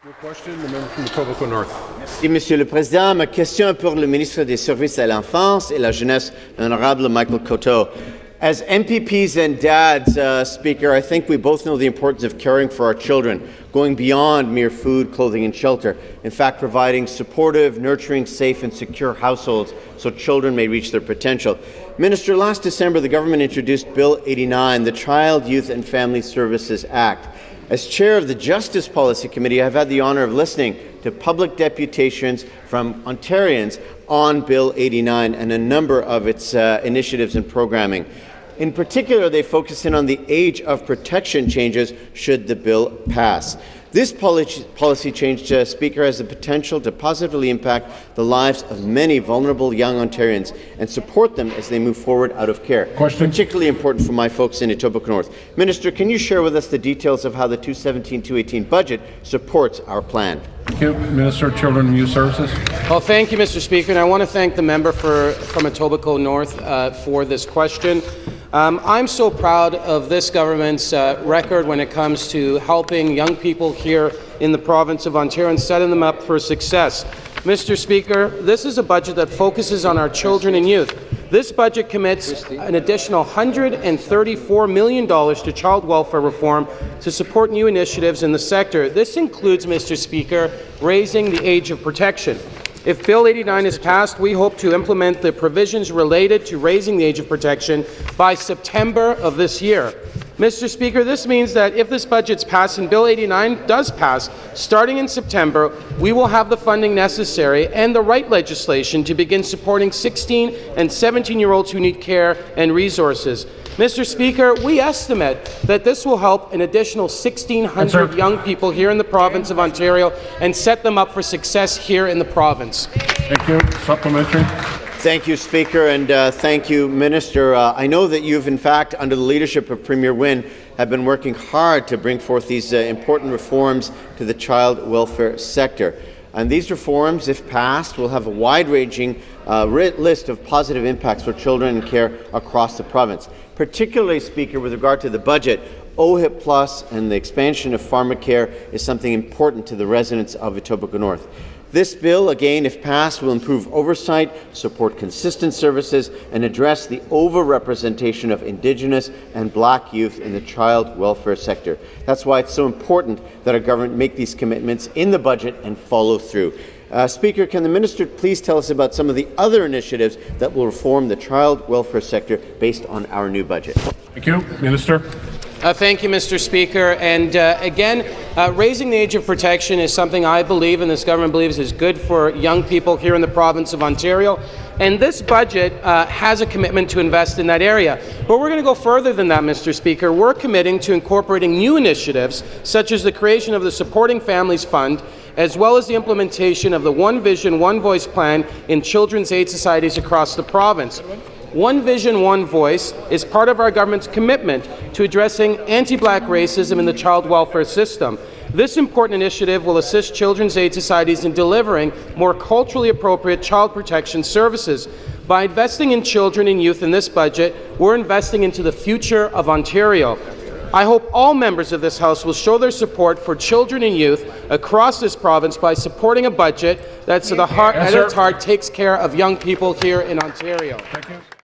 Question, the member from Etobicoke North. Merci, Monsieur le Président. Ma question est pour le ministre des Services à l'Enfance et la Jeunesse, l'Honorable Michael Coteau. As MPPs and dads, Speaker, I think we both know the importance of caring for our children, going beyond mere food, clothing and shelter. In fact, providing supportive, nurturing, safe and secure households so children may reach their potential. Minister, last December the government introduced Bill 89, the Child, Youth and Family Services Act. As chair of the Justice Policy Committee, I've had the honour of listening to public deputations from Ontarians on Bill 89 and a number of its initiatives and programming. In particular, they focus in on the age of protection changes should the bill pass. This policy change, Speaker, has the potential to positively impact the lives of many vulnerable young Ontarians and support them as they move forward out of care. Question. Particularly important for my folks in Etobicoke North. Minister, can you share with us the details of how the 2017-2018 budget supports our plan? Thank you. Minister of Children and Youth Services. Well, thank you, Mr. Speaker, and I want to thank the member from Etobicoke North for this question. I'm so proud of this government's record when it comes to helping young people here in the province of Ontario and setting them up for success. Mr. Speaker, this is a budget that focuses on our children and youth. This budget commits an additional $134 million to child welfare reform to support new initiatives in the sector. This includes, Mr. Speaker, raising the age of protection. If Bill 89 is passed, we hope to implement the provisions related to raising the age of protection by September of this year. Mr. Speaker, this means that if this budget's passed and Bill 89 does pass, starting in September, we will have the funding necessary and the right legislation to begin supporting 16 and 17-year-olds who need care and resources. Mr. Speaker, we estimate that this will help an additional 1,600 young people here in the province of Ontario and set them up for success here in the province. Thank you. Supplementary. Thank you, Speaker, and thank you, Minister. I know that you've, in fact, under the leadership of Premier Wynne, have been working hard to bring forth these important reforms to the child welfare sector. And these reforms, if passed, will have a wide-ranging list of positive impacts for children in care across the province. Particularly, Speaker, with regard to the budget, OHIP Plus and the expansion of pharmacare is something important to the residents of Etobicoke North. This bill, again, if passed, will improve oversight, support consistent services, and address the over-representation of Indigenous and Black youth in the child welfare sector. That's why it's so important that our government make these commitments in the budget and follow through. Speaker, can the minister please tell us about some of the other initiatives that will reform the child welfare sector based on our new budget? Thank you. Minister. Thank you, Mr. Speaker. And again, raising the age of protection is something I believe and this government believes is good for young people here in the province of Ontario. And this budget has a commitment to invest in that area. But we're going to go further than that, Mr. Speaker. We're committing to incorporating new initiatives, such as the creation of the Supporting Families Fund, as well as the implementation of the One Vision, One Voice plan in children's aid societies across the province. One Vision, One Voice is part of our government's commitment to addressing anti-Black racism in the child welfare system. This important initiative will assist children's aid societies in delivering more culturally appropriate child protection services. By investing in children and youth in this budget, we're investing into the future of Ontario. I hope all members of this House will show their support for children and youth across this province by supporting a budget that's at its heart takes care of young people here in Ontario. Thank you.